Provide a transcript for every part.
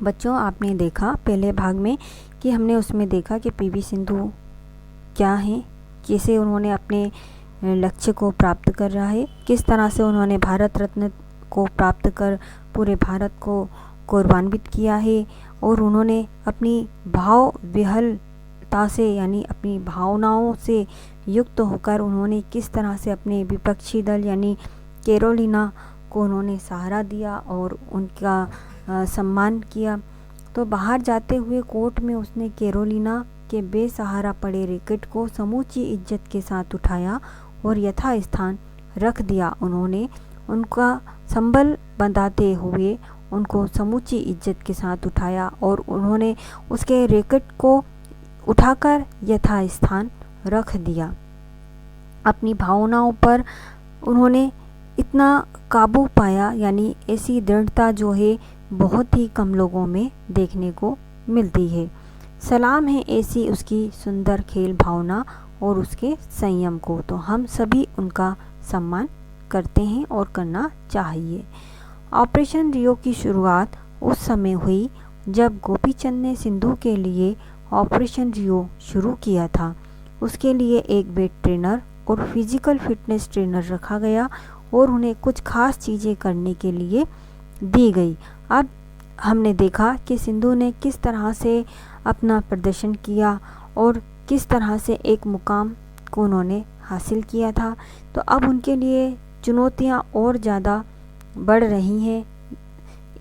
बच्चों, आपने देखा पहले भाग में कि हमने उसमें देखा कि पीवी सिंधु क्या हैं, कैसे उन्होंने अपने लक्ष्य को प्राप्त कर रहा है, किस तरह से उन्होंने भारत रत्न को प्राप्त कर पूरे भारत को गौरवान्वित किया है, और उन्होंने अपनी भाव विहलता से यानी अपनी भावनाओं से युक्त होकर उन्होंने किस तरह से अपने विपक्षी दल यानी कैरोलिना को उन्होंने सहारा दिया और उनका सम्मान किया। तो बाहर जाते हुए कोर्ट में उसने कैरोलिना के बेसहारा पड़े रैकेट को समूची इज्जत के साथ उठाया और यथास्थान रख दिया। उन्होंने उनका संबल बंधाते हुए उनको समूची इज्जत के साथ उठाया और उन्होंने उसके रैकेट को उठाकर यथास्थान रख दिया। अपनी भावनाओं पर उन्होंने इतना काबू पाया, यानी ऐसी दृढ़ता जो है बहुत ही कम लोगों में देखने को मिलती है। सलाम है ऐसी उसकी सुंदर खेल भावना और उसके संयम को। तो हम सभी उनका सम्मान करते हैं और करना चाहिए। ऑपरेशन रियो की शुरुआत उस समय हुई जब गोपीचंद ने सिंधु के लिए ऑपरेशन रियो शुरू किया था। उसके लिए एक वेट ट्रेनर और फिजिकल फिटनेस ट्रेनर रखा गया और उन्हें कुछ खास चीज़ें करने के लिए दी गई। अब हमने देखा कि सिंधु ने किस तरह से अपना प्रदर्शन किया और किस तरह से एक मुकाम को उन्होंने हासिल किया था। तो अब उनके लिए चुनौतियां और ज़्यादा बढ़ रही हैं।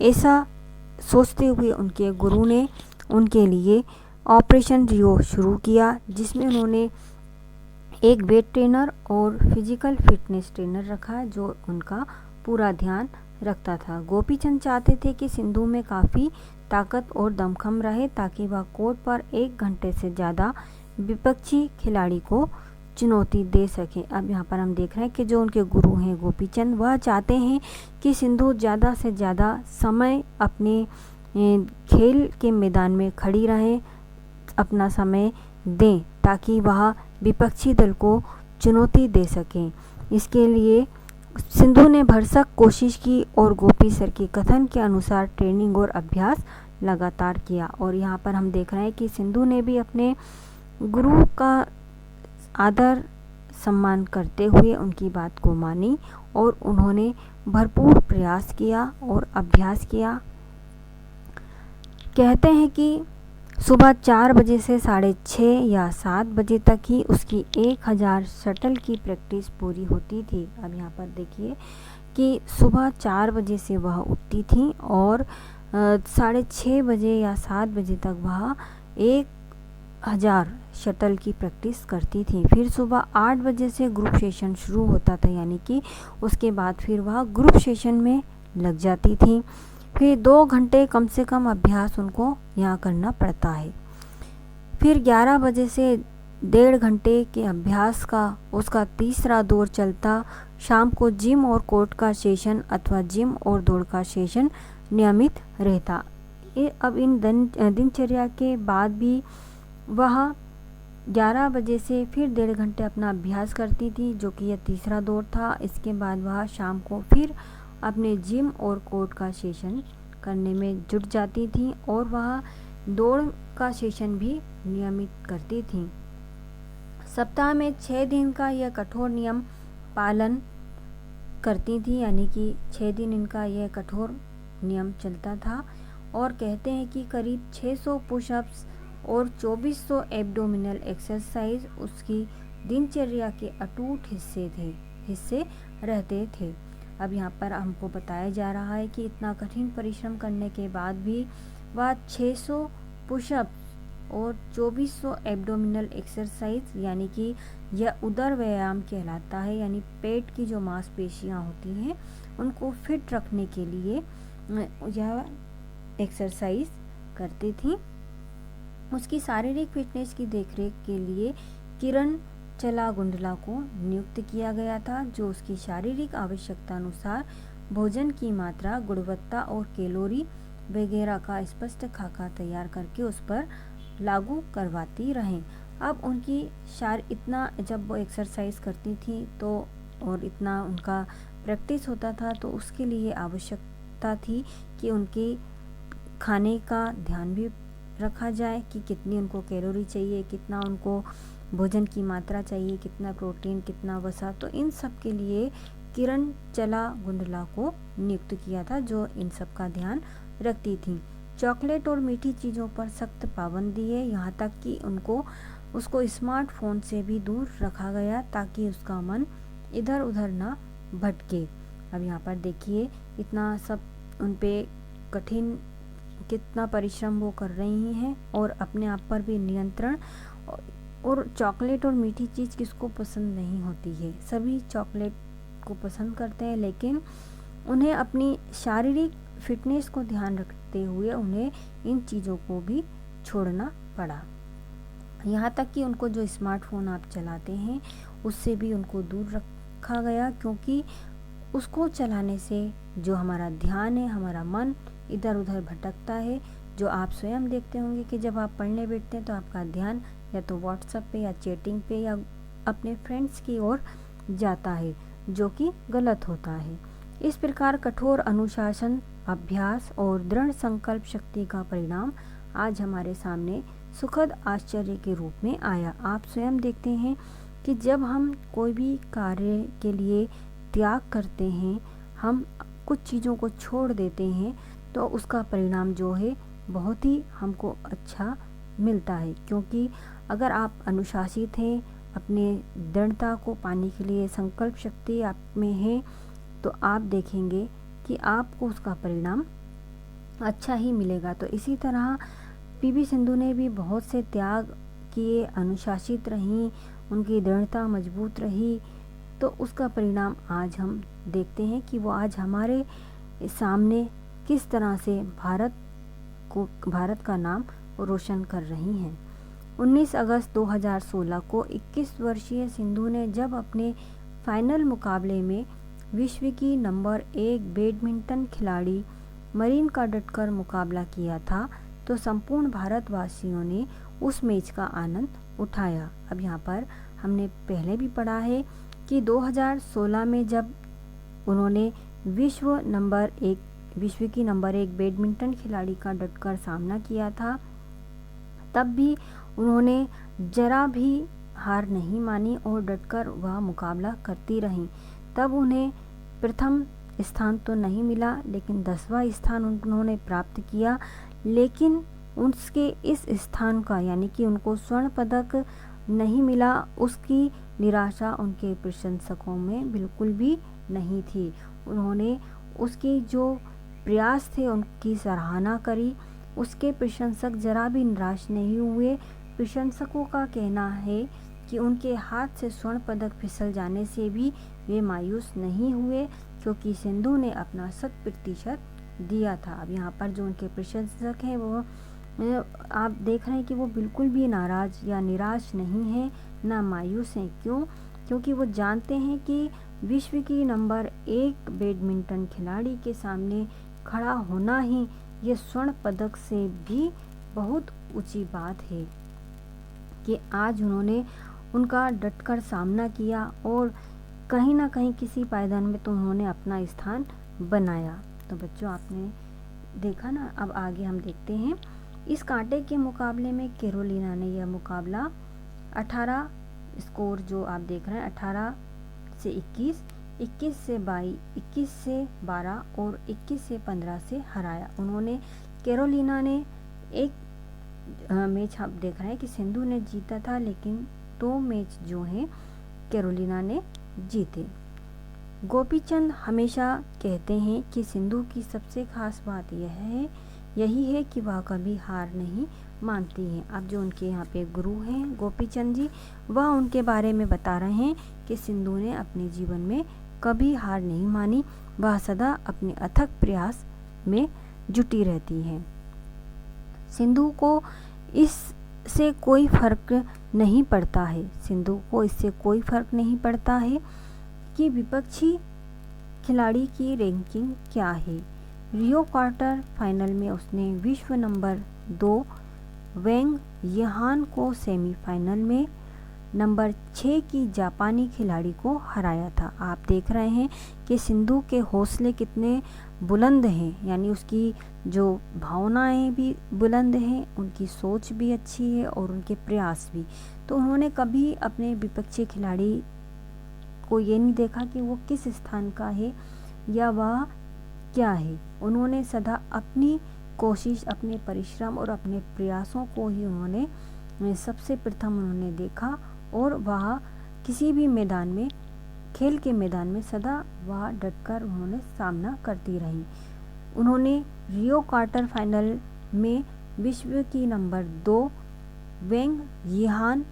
ऐसा सोचते हुए उनके गुरु ने उनके लिए ऑपरेशन रियो शुरू किया, जिसमें उन्होंने एक वेट ट्रेनर और फिजिकल फिटनेस ट्रेनर रखा जो उनका पूरा ध्यान रखता था। गोपीचंद चाहते थे कि सिंधु में काफ़ी ताकत और दमखम रहे ताकि वह कोर्ट पर 1 घंटे से ज़्यादा विपक्षी खिलाड़ी को चुनौती दे सके। अब यहाँ पर हम देख रहे हैं कि जो उनके गुरु हैं गोपीचंद, वह चाहते हैं कि सिंधु ज़्यादा से ज़्यादा समय अपने खेल के मैदान में खड़ी रहे, अपना समय दें ताकि वह विपक्षी दल को चुनौती दे सकें। इसके लिए सिंधु ने भरसक कोशिश की और गोपी सर के कथन के अनुसार ट्रेनिंग और अभ्यास लगातार किया। और यहाँ पर हम देख रहे हैं कि सिंधु ने भी अपने गुरु का आदर सम्मान करते हुए उनकी बात को मानी और उन्होंने भरपूर प्रयास किया और अभ्यास किया। कहते हैं कि सुबह 4 बजे से 6:30 या 7 बजे तक ही उसकी 1000 शटल की प्रैक्टिस पूरी होती थी। अब यहाँ पर देखिए कि सुबह 4 बजे से वह उठती थी और 6:30 बजे या 7 बजे तक वह 1000 शटल की प्रैक्टिस करती थी। फिर सुबह 8 बजे से ग्रुप सेशन शुरू होता था, यानी कि उसके बाद फिर वह ग्रुप सेशन में लग जाती थी। फिर 2 घंटे कम से कम अभ्यास उनको यहाँ करना पड़ता है। फिर 11 बजे से 1.5 घंटे के अभ्यास का उसका तीसरा दौर चलता। शाम को जिम और कोर्ट का सेशन अथवा जिम और दौड़ का सेशन नियमित रहता। अब इन दिनचर्या के बाद भी वह 11 बजे से फिर 1.5 घंटे अपना अभ्यास करती थी, जो कि यह तीसरा दौर था। इसके बाद वह शाम को फिर अपने जिम और कोर्ट का सेशन करने में जुट जाती थी और वह दौड़ का सेशन भी नियमित करती थी। सप्ताह में 6 दिन का यह कठोर नियम पालन करती थी, यानी कि 6 दिन इनका यह कठोर नियम चलता था। और कहते हैं कि करीब 600 पुशअप्स और 2400 एब्डोमिनल एक्सरसाइज उसकी दिनचर्या के अटूट हिस्से रहते थे। अब यहाँ पर हमको बताया जा रहा है कि इतना कठिन परिश्रम करने के बाद भी वह 600 पुशअप्स और 2400 एब्डोमिनल एक्सरसाइज, यानी कि यह उदर व्यायाम कहलाता है, यानी पेट की जो मांसपेशियाँ होती हैं उनको फिट रखने के लिए यह एक्सरसाइज करती थी। उसकी शारीरिक फिटनेस की देखरेख के लिए किरण चलागुंडला को नियुक्त किया गया था, जो उसकी शारीरिक आवश्यकता अनुसार भोजन की मात्रा, गुणवत्ता और कैलोरी वगैरह का स्पष्ट खाका तैयार करके उस पर लागू करवाती रहें। अब उनकी इतना जब वो एक्सरसाइज करती थी तो और इतना उनका प्रैक्टिस होता था, तो उसके लिए आवश्यकता थी कि उनकी खाने का ध्यान भी रखा जाए कि कितनी उनको कैलोरी चाहिए, कितना उनको भोजन की मात्रा चाहिए, कितना प्रोटीन, कितना वसा। तो इन सब के लिए किरण चला गुंडला को नियुक्त किया था, जो इन सब का ध्यान रखती थी। चॉकलेट और मीठी चीज़ों पर सख्त पाबंदी है, यहाँ तक कि उसको स्मार्टफोन से भी दूर रखा गया ताकि उसका मन इधर उधर ना भटके। अब यहाँ पर देखिए इतना सब उन पे कठिन, कितना परिश्रम वो कर रही हैं और अपने आप पर भी नियंत्रण। और चॉकलेट और मीठी चीज़ किसको पसंद नहीं होती है, सभी चॉकलेट को पसंद करते हैं, लेकिन उन्हें अपनी शारीरिक फिटनेस को ध्यान रखते हुए उन्हें इन चीज़ों को भी छोड़ना पड़ा। यहाँ तक कि उनको जो स्मार्टफोन आप चलाते हैं उससे भी उनको दूर रखा गया, क्योंकि उसको चलाने से जो हमारा ध्यान है, हमारा मन इधर उधर भटकता है। जो आप स्वयं देखते होंगे कि जब आप पढ़ने बैठते हैं तो आपका ध्यान या तो व्हाट्सएप पे या चैटिंग पे या अपने फ्रेंड्स की ओर जाता है, जो कि गलत होता है। इस प्रकार कठोर अनुशासन, अभ्यास और दृढ़ संकल्प शक्ति का परिणाम आज हमारे सामने सुखद आश्चर्य के रूप में आया। आप स्वयं देखते हैं कि जब हम कोई भी कार्य के लिए त्याग करते हैं, हम कुछ चीज़ों को छोड़ देते हैं, तो उसका परिणाम जो है बहुत ही हमको अच्छा मिलता है। क्योंकि अगर आप अनुशासित हैं, अपने दृढ़ता को पाने के लिए संकल्प शक्ति आप में है, तो आप देखेंगे कि आपको उसका परिणाम अच्छा ही मिलेगा। तो इसी तरह पीवी सिंधु ने भी बहुत से त्याग किए, अनुशासित रहीं, उनकी दृढ़ता मजबूत रही, तो उसका परिणाम आज हम देखते हैं कि वो आज हमारे सामने किस तरह से भारत का नाम रोशन कर रही हैं। 19 अगस्त 2016 को 21 वर्षीय सिंधु ने जब अपने फाइनल मुकाबले में विश्व की नंबर 1 बैडमिंटन खिलाड़ी मरीन का डटकर मुकाबला किया था, तो संपूर्ण भारतवासियों ने उस मैच का आनंद उठाया। अब यहाँ पर हमने पहले भी पढ़ा है कि 2016 में जब उन्होंने विश्व की नंबर 1 बैडमिंटन खिलाड़ी का डटकर सामना किया था, तब भी उन्होंने जरा भी हार नहीं मानी और डटकर वह मुकाबला करती रहीं। तब उन्हें प्रथम स्थान तो नहीं मिला, लेकिन 10वां स्थान उन्होंने प्राप्त किया। लेकिन उसके इस स्थान का, यानी कि उनको स्वर्ण पदक नहीं मिला, उसकी निराशा उनके प्रशंसकों में बिल्कुल भी नहीं थी। उन्होंने उसके जो प्रयास थे उनकी सराहना करी। उसके प्रशंसक जरा भी निराश नहीं हुए। प्रशंसकों का कहना है कि उनके हाथ से स्वर्ण पदक फिसल जाने से भी वे मायूस नहीं हुए, क्योंकि सिंधु ने अपना 100% दिया था। अब यहाँ पर जो उनके प्रशंसक हैं वो आप देख रहे हैं कि वो बिल्कुल भी नाराज़ या निराश नहीं है, ना मायूस हैं। क्यों? क्योंकि वो जानते हैं कि विश्व की नंबर 1 बैडमिंटन खिलाड़ी के सामने खड़ा होना ही ये स्वर्ण पदक से भी बहुत ऊंची बात है कि आज उन्होंने उनका डटकर सामना किया और कहीं ना कहीं किसी पायदान में तो उन्होंने अपना स्थान बनाया। तो बच्चों आपने देखा ना। अब आगे हम देखते हैं। इस कांटे के मुकाबले में कैरोलिना ने यह मुकाबला 18 स्कोर जो आप देख रहे हैं 18 से 21, 21 से 22, 21 से 12 और 21 से 15 से हराया। उन्होंने कैरोलिना ने एक मैच आप देख रहे हैं कि सिंधु ने जीता था, लेकिन 2 मैच जो हैं कैरोलिना ने जीते। गोपीचंद हमेशा कहते हैं कि सिंधु की सबसे खास बात यही है कि वह कभी हार नहीं मानती हैं। अब जो उनके यहाँ पे गुरु हैं गोपीचंद जी, वह उनके बारे में बता रहे हैं कि सिंधु ने अपने जीवन में कभी हार नहीं मानी, वह सदा अपने अथक प्रयास में जुटी रहती हैं। सिंधु को इससे कोई फर्क नहीं पड़ता है, सिंधु को इससे कोई फर्क नहीं पड़ता है कि विपक्षी खिलाड़ी की रैंकिंग क्या है। रियो क्वार्टर फाइनल में उसने विश्व नंबर 2 वेंग यहान को सेमीफाइनल में नंबर 6 की जापानी खिलाड़ी को हराया था। आप देख रहे हैं कि सिंधु के हौसले कितने बुलंद हैं, यानी उसकी जो भावनाएं भी बुलंद हैं, उनकी सोच भी अच्छी है और उनके प्रयास भी। तो उन्होंने कभी अपने विपक्षी खिलाड़ी को ये नहीं देखा कि वो किस स्थान का है या वह क्या है। उन्होंने सदा अपनी कोशिश, अपने परिश्रम और अपने प्रयासों को ही उन्होंने सबसे प्रथम उन्होंने देखा, और वह किसी भी मैदान में, खेल के मैदान में सदा वह डटकर उन्होंने सामना करती रही। उन्होंने रियो क्वार्टर फाइनल में विश्व की नंबर 2 वेंग यिहान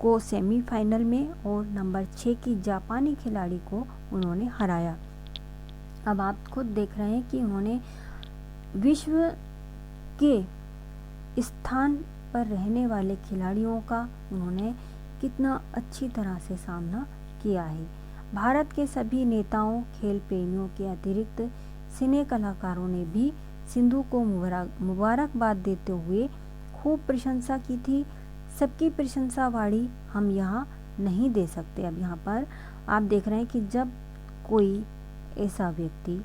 को सेमीफाइनल में और नंबर 6 की जापानी खिलाड़ी को उन्होंने हराया। अब आप खुद देख रहे हैं कि उन्होंने विश्व के स्थान पर रहने वाले खिलाड़ियों का उन्होंने कितना अच्छी तरह से सामना किया है। भारत के सभी नेताओं, खेल प्रेमियों के अतिरिक्त सिने कलाकारों ने भी सिंधु को मुबारकबाद देते हुए खूब प्रशंसा की थी। सबकी प्रशंसा वाणी हम यहाँ नहीं दे सकते। अब यहाँ पर आप देख रहे हैं कि जब कोई ऐसा व्यक्ति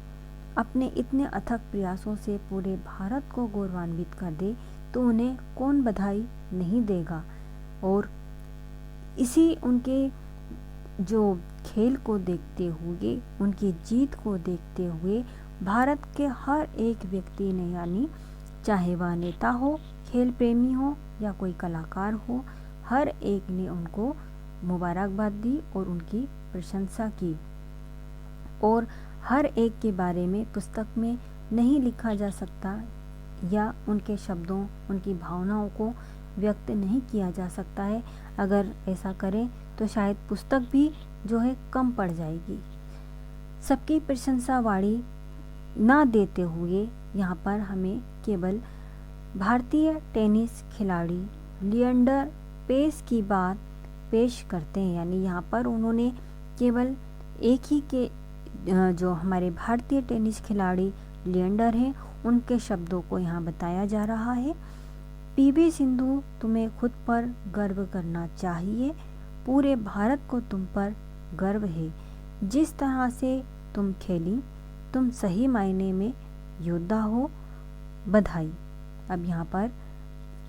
अपने इतने अथक प्रयासों से पूरे भारत को गौरवान्वित कर दे तो उन्हें कौन बधाई नहीं देगा। और इसी उनके जो खेल को देखते हुए, उनकी जीत को देखते हुए भारत के हर एक व्यक्ति ने, यानी चाहे वह नेता हो, खेल प्रेमी हो या कोई कलाकार हो, हर एक ने उनको मुबारकबाद दी और उनकी प्रशंसा की। और हर एक के बारे में पुस्तक में नहीं लिखा जा सकता या उनके शब्दों, उनकी भावनाओं को व्यक्त नहीं किया जा सकता है। अगर ऐसा करें तो शायद पुस्तक भी जो है कम पड़ जाएगी। सबकी प्रशंसा वाणी ना देते हुए यहाँ पर हमें केवल भारतीय टेनिस खिलाड़ी लिएंडर पेस की बात पेश करते हैं। यानी यहाँ पर उन्होंने केवल एक ही के जो हमारे भारतीय टेनिस खिलाड़ी लिएंडर हैं उनके शब्दों को यहाँ बताया जा रहा है। पीवी सिंधु, तुम्हें खुद पर गर्व करना चाहिए। पूरे भारत को तुम पर गर्व है। जिस तरह से तुम खेली, तुम सही मायने में योद्धा हो। बधाई। अब यहाँ पर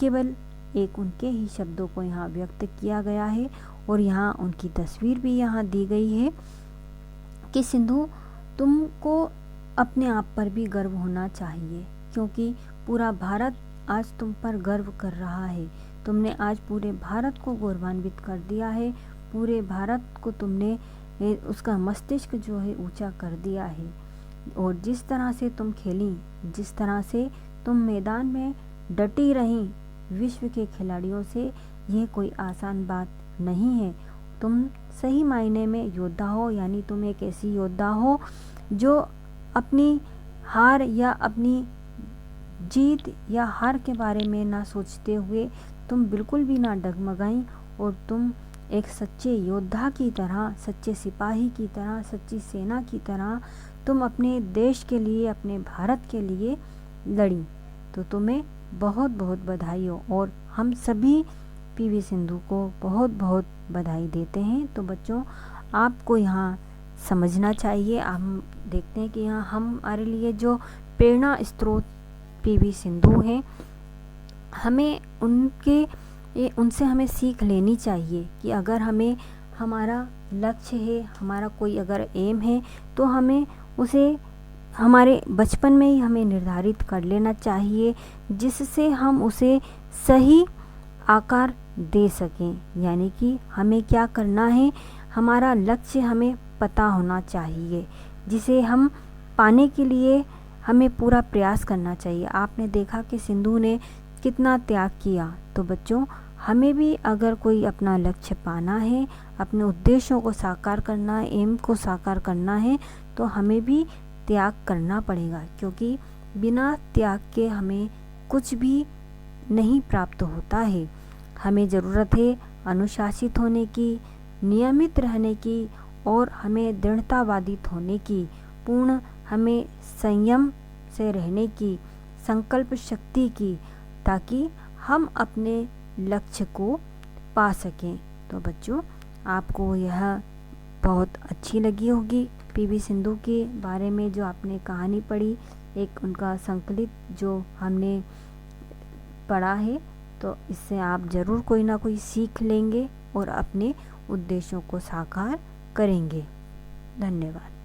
केवल एक उनके ही शब्दों को यहाँ व्यक्त किया गया है और यहाँ उनकी तस्वीर भी यहाँ दी गई है कि सिंधु, तुमको अपने आप पर भी गर्व होना चाहिए, क्योंकि पूरा भारत आज तुम पर गर्व कर रहा है। तुमने आज पूरे भारत को गौरवान्वित कर दिया है। पूरे भारत को तुमने उसका मस्तिष्क जो है ऊंचा कर दिया है। और जिस तरह से तुम खेली, जिस तरह से तुम मैदान में डटी रही विश्व के खिलाड़ियों से, यह कोई आसान बात नहीं है। तुम सही मायने में योद्धा हो, यानी तुम एक ऐसी योद्धा हो जो अपनी हार या अपनी जीत या हार के बारे में ना सोचते हुए तुम बिल्कुल भी ना डगमगाई और तुम एक सच्चे योद्धा की तरह, सच्चे सिपाही की तरह, सच्ची सेना की तरह तुम अपने देश के लिए, अपने भारत के लिए लड़ी। तो तुम्हें बहुत बहुत बधाई हो और हम सभी पीवी सिंधु को बहुत बहुत बधाई देते हैं। तो बच्चों, आपको यहाँ समझना चाहिए। हम देखते हैं कि यहाँ हमारे लिए जो प्रेरणा स्रोत पीवी सिंधु हैं, हमें उनसे हमें सीख लेनी चाहिए कि अगर हमें हमारा लक्ष्य है, हमारा कोई अगर एम है, तो हमें उसे हमारे बचपन में ही हमें निर्धारित कर लेना चाहिए, जिससे हम उसे सही आकार दे सकें। यानी कि हमें क्या करना है, हमारा लक्ष्य हमें पता होना चाहिए, जिसे हम पाने के लिए हमें पूरा प्रयास करना चाहिए। आपने देखा कि सिंधु ने कितना त्याग किया। तो बच्चों, हमें भी अगर कोई अपना लक्ष्य पाना है, अपने उद्देश्यों को साकार करना है, एम को साकार करना है, तो हमें भी त्याग करना पड़ेगा, क्योंकि बिना त्याग के हमें कुछ भी नहीं प्राप्त होता है। हमें ज़रूरत है अनुशासित होने की, नियमित रहने की और हमें दृढ़तावादित होने की, पूर्ण हमें संयम से रहने की, संकल्प शक्ति की, ताकि हम अपने लक्ष्य को पा सकें। तो बच्चों, आपको यह बहुत अच्छी लगी होगी पीवी सिंधु के बारे में जो आपने कहानी पढ़ी, एक उनका संकलित जो हमने पढ़ा है, तो इससे आप ज़रूर कोई ना कोई सीख लेंगे और अपने उद्देश्यों को साकार करेंगे। धन्यवाद।